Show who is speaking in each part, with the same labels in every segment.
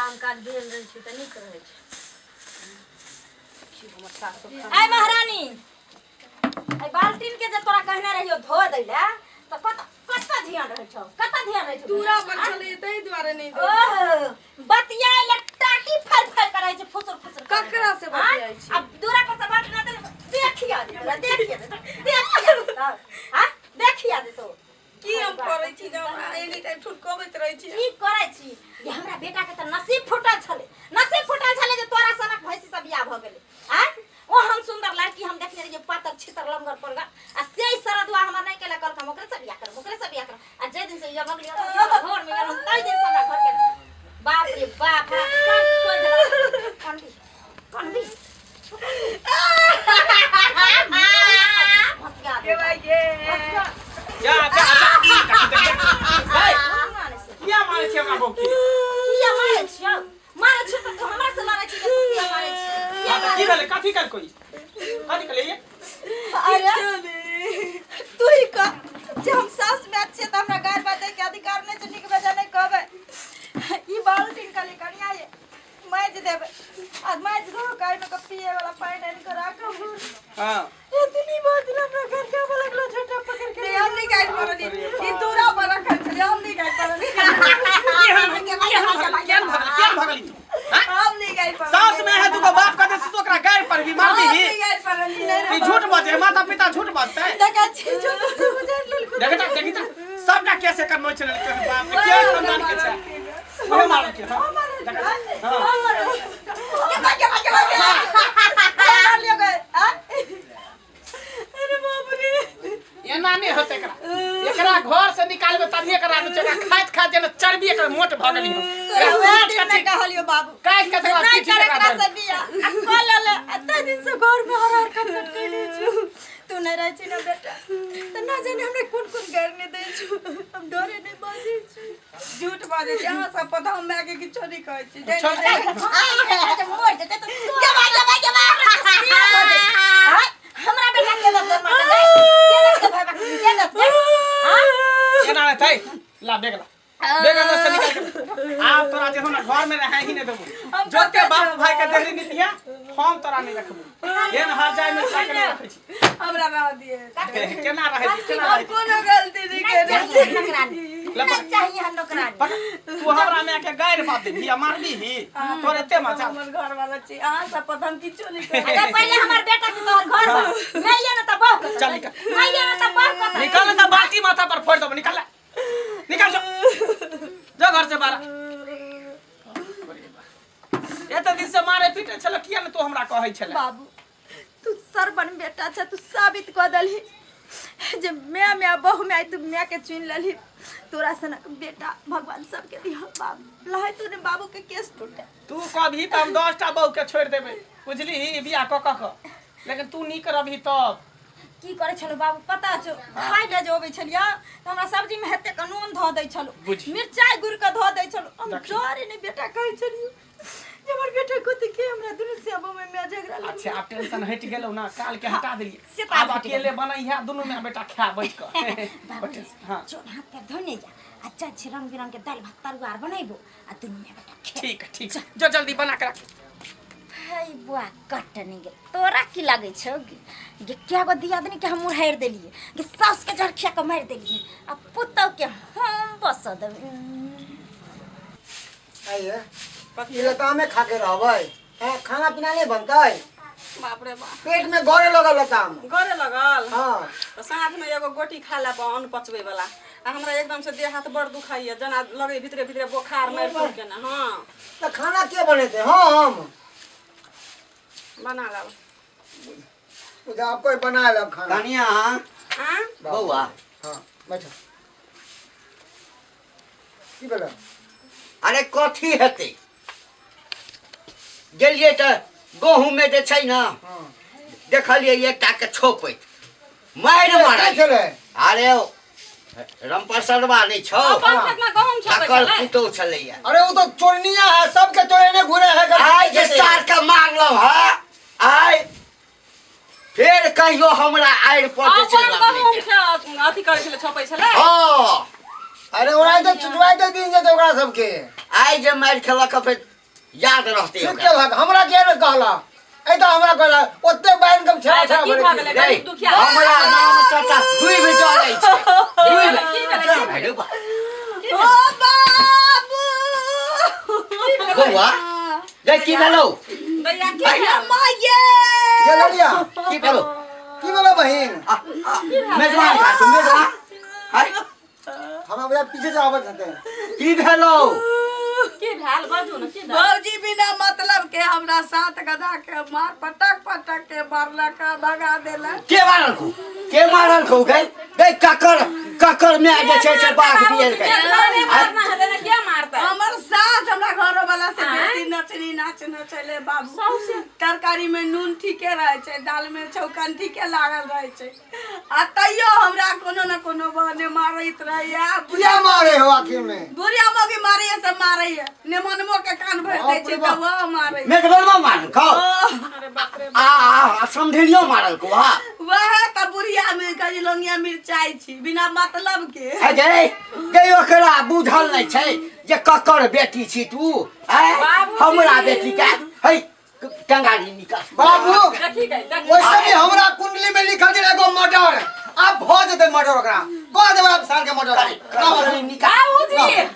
Speaker 1: काम काज भेल रहे छै त नीक रहे छै। आय महारानी आय बाल्टीन के जे तोरा कहने रहियो धो दै ले त कत ध्यान रहे छौ, कत ध्यान रहे छौ?
Speaker 2: दूरा पर चले तै दुआरे नहीं दे।
Speaker 1: ओह बतियाय ले टाटी फर फर करे छै, फुसुर फुसुर
Speaker 2: ककरा से बतियाय छी?
Speaker 1: अब दूरा पर से बात ना दे देखिया दे तो हां देखिया दे तो
Speaker 2: की हम करै छी जब एनी टाइम ठुटकबैत रहै छी।
Speaker 1: की करै छी ये हमरा बेटा के त नसीब फुटल छले जे तोरा सनक भैंसी सब बियाह भ गेले। आ ओ हम सुंदर लड़की हम देखने रहिए पातर छितर लमगर परगा आ सेई सरदुआ हमर नहीं केला कल हम ओकरे से बियाह कर आ जे दिन से ये मगलियो घर में गेल तई दिन से हमरा घर के बाप रे बाप कान सोई देला कंडी
Speaker 2: के भाई ये
Speaker 3: जा किया मारे छै हमरा बौकी?
Speaker 1: किया मारे छियो? मारे छ त हमरा से मारे छी कि किया मारे छी?
Speaker 3: की भेले कथी कर कोई कथी कर ये?
Speaker 2: अरे तू ही का जे हम सास में अच्छे त हमरा गाय बाते के अधिकार नहीं छै, निक बेजा नहीं कहबे। ई बाल्टीन का लेकनिया ये मैज देबे आज मैज दो गाय में पिए वाला पानी नहीं करा के
Speaker 3: हां
Speaker 2: इतनी बात ना हमरा घर के लगलो छोटा पकड़ के हम नहीं गाय परनी ई दूरा पर रखल छै, हम नहीं गाय परनी।
Speaker 3: क्या भगली तू?
Speaker 2: हम नहीं गाय परनी
Speaker 3: सास में है तू को बाप का दे तू ओकरा गाय पर भी मार दी।
Speaker 2: नहीं गाय परनी
Speaker 3: ई झूठ बाजे माता पिता झूठ बाजते हैं।
Speaker 2: देखा छी झूठ से गुजर लेल
Speaker 3: देखी सबका कैसे करनो छै तोर बाप के के खानदान के छै ओहे मार के हां एना नहीं होते एकरा घर से निकालबे तभी एकरा चला खाइत जेना चर्बी एकर मोट भ गेली हो।
Speaker 2: कथि कहलियो बाबू
Speaker 3: काट के तकरा
Speaker 2: नहीं
Speaker 3: पीठी
Speaker 2: करे
Speaker 3: लगा
Speaker 2: एकरा
Speaker 3: दे।
Speaker 2: से बिया कॉल ले एते दिन से घर में हर खटखट कइ दै छु तू नहीं रह छी ना बेटा त ना जाने हमरा कोन घर ने दै छु हम डरे नहीं बाजे छु झूठ बाजे छी अहाँ सब पता हम मैं के किछो नहीं कहै छी
Speaker 1: मोर देते तो हमरा बेटा के दे
Speaker 3: केना रहतै ला बेगला बेगला से निकाल के आप तोरा जे हम घर में रहे ही नहीं देबो जोते बाप भाई के देहरी नीतिया हम तोरा नहीं रखबो एन हर जाय में साके नहीं रखै छी
Speaker 2: हमरा रह दिए
Speaker 3: केना रहै केना
Speaker 2: हम
Speaker 3: रहै
Speaker 2: कोनो गलती नहीं करे
Speaker 1: नहीं चाहिए हम नौकरानी
Speaker 3: तू हमरा में के गायर बात दे बिया मार दी ही तोर एते मचा
Speaker 2: हमर घर वाला छी अहाँ सब पता हम किछो नहीं करे
Speaker 1: अरे पहले हमार बेटा के तोहर घर बा नहीं ले ना त बहु
Speaker 3: चल निकल
Speaker 1: नहीं ले ना त बहु
Speaker 3: निकल ना बाल्टी माथा पर फोड़ दबो निकल निकल जा घर से बाहर। एते दिन से मारे पीटे छल किया न तू हमरा कहै छले?
Speaker 2: बाबू तू सरबन बेटा छ तू साबित क दलही जे मैं बहु में तू मैं के चुन लली तोरा सनक बेटा भगवान सबके दिह बाबू लहै तूने बाबू के केस टूटे
Speaker 3: तू कभी त हम 10 टा बहू के छोड़ देबे बुझली बियाह क लेकिन तू नी करबही तब
Speaker 1: की करे छलो बाबू पता छो खाइ ले जे होबै छलिया त हमरा सब्जी में हेते कानून ध दै छलो मिरचाई गुड़ के ध दै छलो हम डरे नहीं बेटा कहै छलियो जे हमर बेटा को त के हमरा दुनु से अब में झगड़ा लग।
Speaker 3: अच्छा आप टेंशन हट गेलौ ना काल के हटा देलिए अब अकेले बनैहा दुनु में बेटा खा बैठ क हां
Speaker 1: जो हाथ पे धोने जा अच्छा रंग बिरंग के दाल भात तरुआ बनैबो आ दुनु में बेटा
Speaker 3: ठीक जो जल्दी बना के रख।
Speaker 1: हाय बुआ कटनी गे तोरा की लागे छौ गे क्या गो दियादनी के हम मुरहैर देलिए गे सास के झरखिया के मार देलिए आ पुतौ के हम बस देबै
Speaker 4: आइए ये तो हमें खा के रहबै हैं खाना पीना नहीं बनतै
Speaker 2: बाप रे बाप
Speaker 4: पेट में गरे लगल लताम
Speaker 2: गरे लगल
Speaker 4: हां
Speaker 2: तो साँझ में एगो गोटी खा ले अन्न पचबे वाला आ हमरा एकदम से देह हाथ बड़ दुखाइए जना लगे भीतरे भीतरे बुखार मार पड़ के ना। हां
Speaker 4: तो खाना के बनेते हम
Speaker 2: बना ला
Speaker 4: उधर आपको ही बना लब खाना
Speaker 5: कनिया
Speaker 2: हां
Speaker 5: बौआ
Speaker 4: हां बैठो की बोला
Speaker 5: अरे कथी हेतै गेलिए त गहूं में जे छै ना
Speaker 4: हां
Speaker 5: देखलिए एकटा के छोपैत मारि मारै
Speaker 4: चले
Speaker 5: अरे रमप्रसरवा नहीं छौ
Speaker 2: अपन खेत में गहूम छपै
Speaker 5: तकर
Speaker 2: छलै
Speaker 5: पुतौ छलैया
Speaker 4: अरे वो तो चोरनिया है सबके चोरने घुरे है
Speaker 5: आइ जे सार के मारलौ है आइ फेर कहियो हमरा आइर पर जे छै
Speaker 2: अपन गहूम अथी करै छलै छपै छलै
Speaker 5: हां
Speaker 4: अरे ओरा तो चुचवाई दे दिन जे ओकरा सबके
Speaker 5: आइ जे मारि खेलक फेर याद रहते
Speaker 4: ठीक के लग हमरा के रे कहला ए त हमरा कहला ओते बैन कम छा छा
Speaker 1: की भऽ गेलै गरीब दुखिया
Speaker 5: हमरा नाम सटा दुई भी चलै छै दुई
Speaker 1: की भेलै
Speaker 2: ओ बाबू
Speaker 5: बौआ जे की भेलौ
Speaker 1: दैया की
Speaker 5: भाई,
Speaker 1: भेल
Speaker 2: माये
Speaker 4: ये लड़िया
Speaker 5: की भेलौ
Speaker 4: की बोला बहिन
Speaker 5: मेजबान का तू मेजबान हाय
Speaker 4: हमरा बजा पीछे जावत हते
Speaker 5: की भेलौ
Speaker 1: की भेल बाजू न की भेल
Speaker 2: भौजी बिना मतलब के हमरा साथ गधा के मार पटक पटक के मारलक भगा देलक
Speaker 5: के मारल को गई ककर में जे छै से बाघ बियल के
Speaker 1: मारना है ना क्या मारता है
Speaker 2: हमर सास हमरा घरो वाला से बेसी नचनी नाच नचले बाबू तरकारी में नून ठीके रहे छै दाल में चौकन ठीके लागल रहे छै आ तैयो हमरा कोनो न कोनो बने मारैत रहैया
Speaker 4: किया मारे हो आखिर में
Speaker 2: बुढ़िया मोगी मारैया से मारैया नेमनमो के कान भर दै छै त वो मारै
Speaker 5: मेजबानमा मारल को आ समझियो मारल को हां
Speaker 2: वह त बुढ़िया में गजलोंगिया मिर्चाई छी बिना मतलब के
Speaker 5: अजय गई ओकरा बुझल नहीं छै जे ककर बेटी छी तू हमरा बेटी के है टंगारी निकाल
Speaker 4: बाबू
Speaker 1: देखी गई
Speaker 4: वैसे भी हमरा कुंडली में लिखल छै एगो मर्डर अब भ जेते मर्डर ओकरा कह देबे आप साल के मर्डर
Speaker 5: टंगारी निकाल
Speaker 1: बाबूजी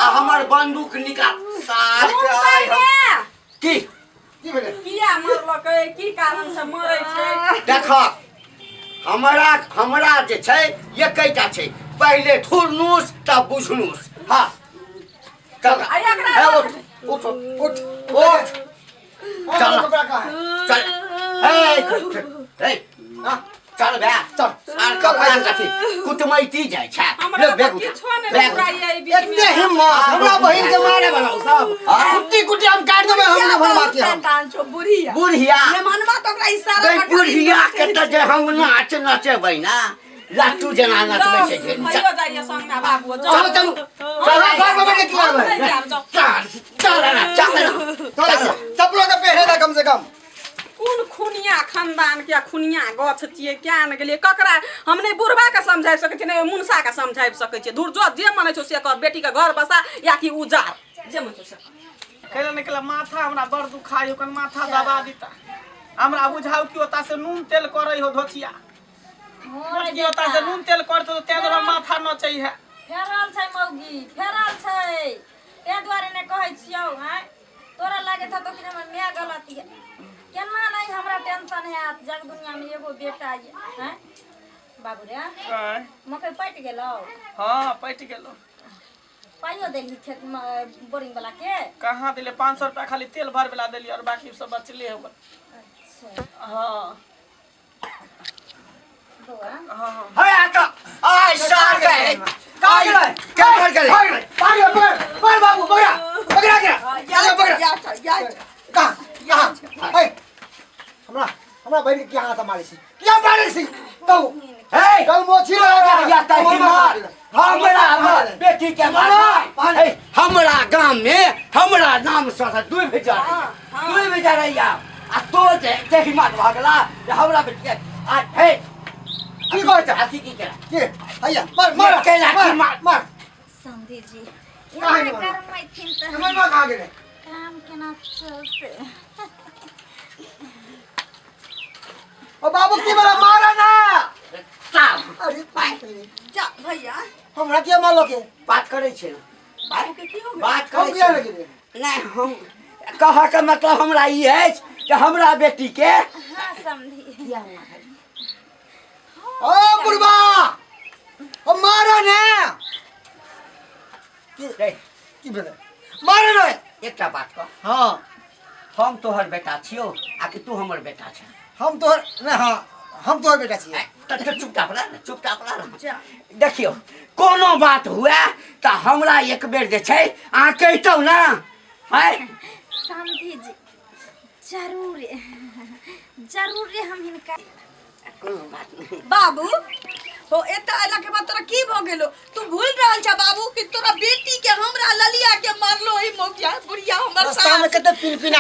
Speaker 5: आ हमर बंदूक निकाल साल के आइ हम की
Speaker 4: भेले
Speaker 1: किया मरलकै की कारण से मरै छै
Speaker 5: देख हमरा जे छै एकैटा छै पहले थुरनुस तब बुझनुस हां चल
Speaker 1: आ एकरा
Speaker 5: उठ चल चल ए चल बे चल सार का पान काठी कुटमैती जाय छै
Speaker 1: हमरा
Speaker 5: ले बेग
Speaker 1: किछो नै बुराई बीच में
Speaker 4: एते हिम्मत हमरा बहिन के मारे वाला सब कुट्टी कुट्टी हम काट देबे हम ना भरवा के हम
Speaker 2: कान छो बुढ़िया
Speaker 5: बुढ़िया
Speaker 2: नेमनवा तो ओकरा इशारा
Speaker 5: गई बुढ़िया के त जे हम नाच नचबै ना लाटू जना नचबै छै
Speaker 1: भइयो जाइए संग में बाबू
Speaker 4: चलो चलो चल बाग बाबा के की करबै
Speaker 5: चल
Speaker 4: चपलो तो पहरे दा कम से कम
Speaker 1: कौन खुनिया खानदान के खुनिया गछ छिए क्या न गेलिए ककरा हम नहीं बुढ़वा के समझाइ सकै छी नहीं मुनसा के समझाइ सकै छी धुर जो जे मने छौ से कर बेटी के घर बसा या कि उजार जे मन छौ से
Speaker 3: कहले निकला माथा हमरा बड़ दुखाई ओकन माथा दबा दीता हमरा बुझाउ कि ओता से नून तेल करै हो धोतिया कि ओता से नून तेल करतो तो तेल रो माथा नचै है
Speaker 1: फेरल छै मौगी फेरल छै ते दुआरे ने कहै छियौ हैं तोरा लागे था तो कि हमर माय गलती है केना नहीं हमरा टेंशन है जग दुनिया में एगो बेटा है हैं बाबू रे मकई पट गेलौ
Speaker 3: हां पट गेलो
Speaker 1: पाइयो देली खेत बोरिंग वाला के
Speaker 3: कहां दिले 500 रुपया खाली तेल भर वाला देली और बाकी सब बचले हो
Speaker 1: अच्छा
Speaker 3: हां
Speaker 1: दोआ
Speaker 3: हां
Speaker 5: है आका आय सार गए क्या कर गए
Speaker 4: पागल पर बाबू पकड़ा गया
Speaker 2: या
Speaker 4: कहां यहां ए हमरा बहिन के यहां से मारे छी क्या मारे छी कहू
Speaker 5: हे
Speaker 4: कल मोची लगा
Speaker 5: या तही मार हमरा बेटी के मार हमरा गांव में हमरा नाम से दुई भेजा रहिया आ तो जे हिम्मत भागला हमरा बेटी के आ हे की कहत हाथी की केला
Speaker 4: के हैया मार
Speaker 5: केला की मार
Speaker 1: समधी जी
Speaker 4: काहे
Speaker 1: यहाँ
Speaker 4: नहीं
Speaker 1: कर मैं थिन त
Speaker 4: हमर मां कहां गेले
Speaker 1: काम केना चलते
Speaker 4: ओ बाबू की बड़ा मारा ना
Speaker 5: साहब
Speaker 4: अरे
Speaker 2: जा भैया
Speaker 4: हमरा के मारलो के
Speaker 5: बात करे छे
Speaker 2: बाबू के की हो गया
Speaker 5: बात
Speaker 4: हम
Speaker 5: करे
Speaker 4: किया
Speaker 5: छे
Speaker 4: लगे
Speaker 5: नहीं हम कहा के मतलब हमरा ई है कि हमरा बेटी के
Speaker 1: हां समधी
Speaker 4: ओ बुढ़वा ओ मारा ना की भेले मारे ना
Speaker 5: एकटा बात कह
Speaker 4: हां
Speaker 5: हम तोहर बेटा छियो आ कि तू हमर बेटा छ
Speaker 4: हम तोहर ना हां हम तोहर बेटा छियै
Speaker 5: त चुपचाप रह देखियो कोनो बात हुए त हमरा एक बेर जे छै अहाँ कहितौ ना है
Speaker 1: समधी जी जरूर जरूर हम हिनका
Speaker 5: कोनो बात नहीं
Speaker 2: बाबू हो एता आइला के बाद तोरा की भ गेलो तू भूल रहल छ बाबू कि तोरा बेटी के हमरा ललिया के मारलो ही मोगिया बुढ़िया हमर
Speaker 4: रास्ता में कते पिनपिना